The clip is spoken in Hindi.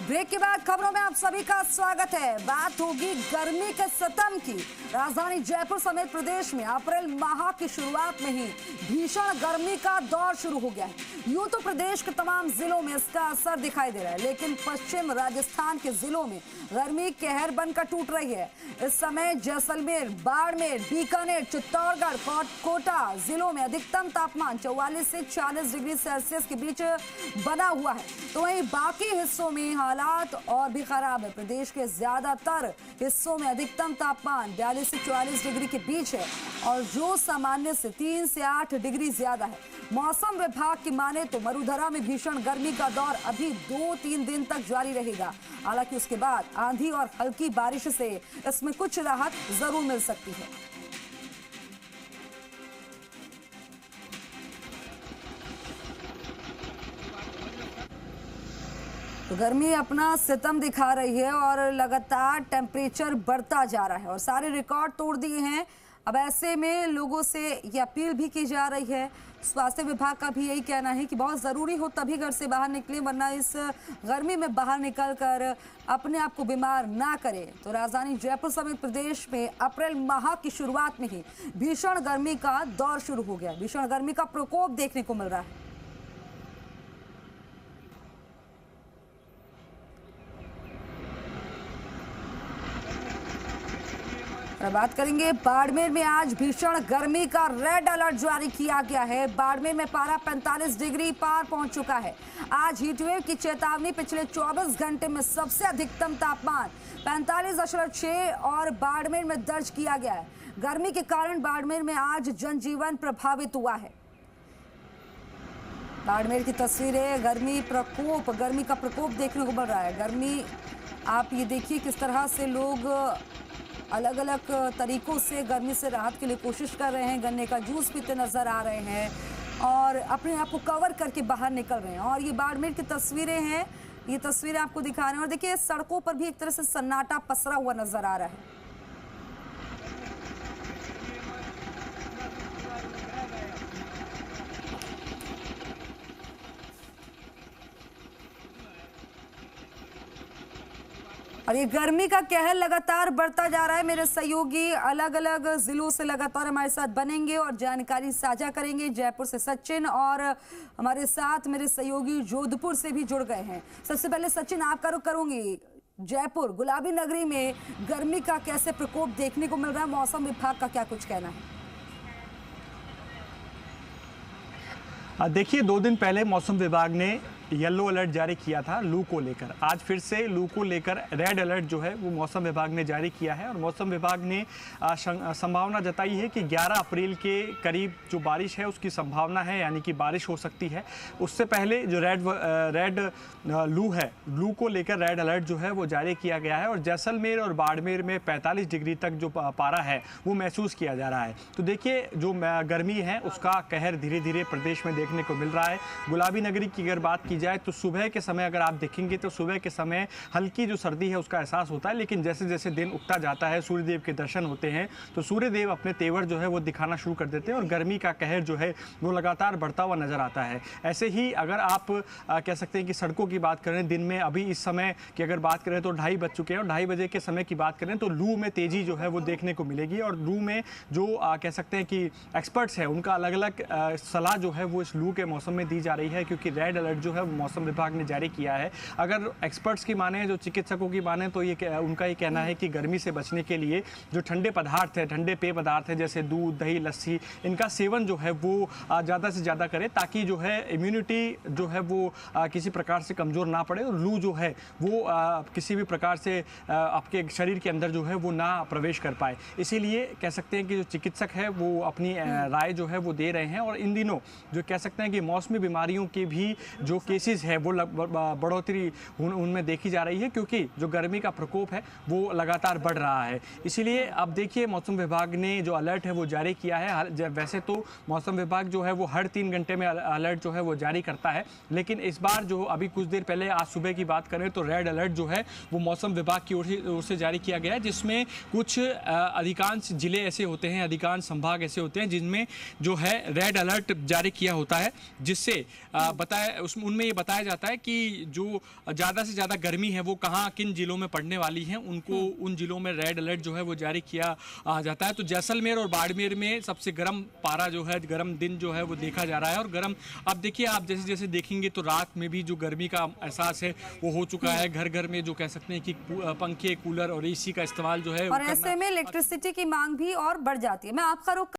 ब्रेक के बाद खबरों में आप सभी का स्वागत है। बात होगी गर्मी के सितम की। राजधानी जयपुर समेत प्रदेश में अप्रैल माह की शुरुआत में ही भीषण गर्मी का दौर शुरू हो गया है। यूं तो प्रदेश के तमाम जिलों में इसका असर दिखाई दे रहा है, लेकिन पश्चिम राजस्थान के जिलों में गर्मी कहर बनकर टूट रही है। इस समय जैसलमेर, बाड़मेर, बीकानेर, चित्तौड़गढ़, कोटा जिलों में अधिकतम तापमान 44 से 40 डिग्री सेल्सियस के बीच बना हुआ है। तो वहीं बाकी हिस्सों में हालात और भी खराब है। प्रदेश के ज्यादातर हिस्सों में अधिकतम तापमान 42 से 44 डिग्री के बीच है और जो सामान्य से 3 से 8 डिग्री ज्यादा है। मौसम विभाग की माने तो मरुधरा में भीषण गर्मी का दौर अभी 2-3 दिन तक जारी रहेगा। हालांकि उसके बाद आंधी और हल्की बारिश से इसमें कुछ राहत जरूर मिल सकती है। तो गर्मी अपना सितम दिखा रही है और लगातार टेम्परेचर बढ़ता जा रहा है और सारे रिकॉर्ड तोड़ दिए हैं। अब ऐसे में लोगों से ये अपील भी की जा रही है, स्वास्थ्य विभाग का भी यही कहना है कि बहुत ज़रूरी हो तभी घर से बाहर निकलें, वरना इस गर्मी में बाहर निकलकर अपने आप को बीमार ना करें। तो राजधानी जयपुर समेत प्रदेश में अप्रैल माह की शुरुआत में ही भीषण गर्मी का दौर शुरू हो गया। भीषण गर्मी का प्रकोप देखने को मिल रहा है। बात करेंगे बाड़मेर में आज भीषण गर्मी का रेड अलर्ट जारी किया गया है। बाड़मेर में पारा 45 डिग्री पार पहुंच चुका है। आज हीटवेव की चेतावनी पिछले 24 घंटे में सबसे अधिकतम तापमान 45.6 और बाड़मेर में दर्ज किया गया है। गर्मी के कारण बाड़मेर में आज जनजीवन प्रभावित हुआ है। बाड़मेर की तस्वीरें, गर्मी का प्रकोप देखने को मिल रहा है। गर्मी आप ये देखिए किस तरह से लोग अलग अलग तरीकों से गर्मी से राहत के लिए कोशिश कर रहे हैं। गन्ने का जूस पीते नजर आ रहे हैं और अपने आप को कवर करके बाहर निकल रहे हैं। और ये बाड़मेर की तस्वीरें हैं, ये तस्वीरें आपको दिखा रहे हैं। और देखिए सड़कों पर भी एक तरह से सन्नाटा पसरा हुआ नजर आ रहा है। और ये गर्मी का कहर लगातार बढ़ता जा रहा है। मेरे सहयोगी अलग अलग जिलों से लगातार हमारे साथ बनेंगे और जानकारी साझा करेंगे। जयपुर से सचिन और हमारे साथ मेरे सहयोगी जोधपुर से भी जुड़ गए हैं। सबसे पहले सचिन, आपका रुख करूंगी। जयपुर गुलाबी नगरी में गर्मी का कैसे प्रकोप देखने को मिल रहा है, मौसम विभाग का क्या कुछ कहना है? देखिए, 2 दिन पहले मौसम विभाग ने येलो अलर्ट जारी किया था लू को लेकर। आज फिर से लू को लेकर रेड अलर्ट जो है वो मौसम विभाग ने जारी किया है और मौसम विभाग ने संभावना जताई है कि 11 अप्रैल के करीब जो बारिश है उसकी संभावना है, यानी कि बारिश हो सकती है। उससे पहले जो रेड लू है, लू को लेकर रेड अलर्ट जो है वो जारी किया गया है और जैसलमेर और बाड़मेर में 45 डिग्री तक जो पारा है वो महसूस किया जा रहा है। तो देखिए, जो गर्मी है उसका कहर धीरे धीरे प्रदेश में देखने को मिल रहा है। गुलाबी नगरी की अगर बात जाए तो सुबह के समय अगर आप देखेंगे तो सुबह के समय हल्की जो सर्दी है उसका एहसास होता है, लेकिन जैसे जैसे दिन उगता जाता है, सूर्यदेव के दर्शन होते हैं तो सूर्यदेव अपने तेवर जो है वो दिखाना शुरू कर देते हैं और गर्मी का कहर जो है वो लगातार बढ़ता हुआ नजर आता है। ऐसे ही अगर आप कह सकते हैं कि सड़कों की बात करें, दिन में अभी इस समय की अगर बात करें तो 2:30 बज चुके हैं और 2:30 बजे के समय की बात करें तो लू में तेजी जो है वो देखने को मिलेगी। और लू में जो कह सकते हैं कि एक्सपर्ट्स है उनका अलग अलग सलाह जो है वो इस लू के मौसम में दी जा रही है, क्योंकि रेड अलर्ट जो है मौसम विभाग ने जारी किया है। अगर एक्सपर्ट्स की माने, जो चिकित्सकों की माने, तो ये उनका ये कहना है कि गर्मी से बचने के लिए जो ठंडे पदार्थ है, ठंडे पेय पदार्थ है जैसे दूध, दही, लस्सी, इनका सेवन जो है वो ज़्यादा से ज़्यादा करें ताकि जो है इम्यूनिटी जो है वो किसी प्रकार से कमज़ोर ना पड़े और लू जो है वो किसी भी प्रकार से आपके शरीर के अंदर जो है वो ना प्रवेश कर पाए। इसीलिए कह सकते हैं कि जो चिकित्सक है वो अपनी राय जो है वो दे रहे हैं। और इन दिनों जो कह सकते हैं कि मौसमी बीमारियों के भी जो केसेस है वो बढ़ोतरी उनमें देखी जा रही है, क्योंकि जो गर्मी का प्रकोप है वो लगातार बढ़ रहा है। इसीलिए अब देखिए, मौसम विभाग ने जो अलर्ट है वो जारी किया है। वैसे तो मौसम विभाग जो है वो हर 3 घंटे में अलर्ट जो है वो जारी करता है, लेकिन इस बार जो अभी कुछ देर पहले आज सुबह की बात करें तो रेड अलर्ट जो है वो मौसम विभाग की ओर से जारी किया गया है, जिसमें कुछ अधिकांश जिले ऐसे होते हैं, अधिकांश संभाग ऐसे होते हैं जिनमें जो है रेड अलर्ट जारी किया होता है, जिससे बताया उनमें में ये बताया जाता है कि जो ज़्यादा से ज़्यादा गर्मी है वो कहाँ किन जिलों में पड़ने वाली है, उनको उन जिलों में रेड अलर्ट जो है वो जारी किया जाता है। तो जैसलमेर और बाड़मेर में सबसे गर्म पारा जो है, गर्म दिन जो है वो देखा जा रहा है। और गर्म, अब देखिए आप जैसे जैसे देखेंगे तो रात में भी जो गर्मी का एहसास है वो हो चुका है। घर घर में जो कह सकते हैं कि पंखे, कूलर और एसी का इस्तेमाल जो है और ऐसे में इलेक्ट्रिसिटी की मांग भी और बढ़ जाती है। मैं आपका रुख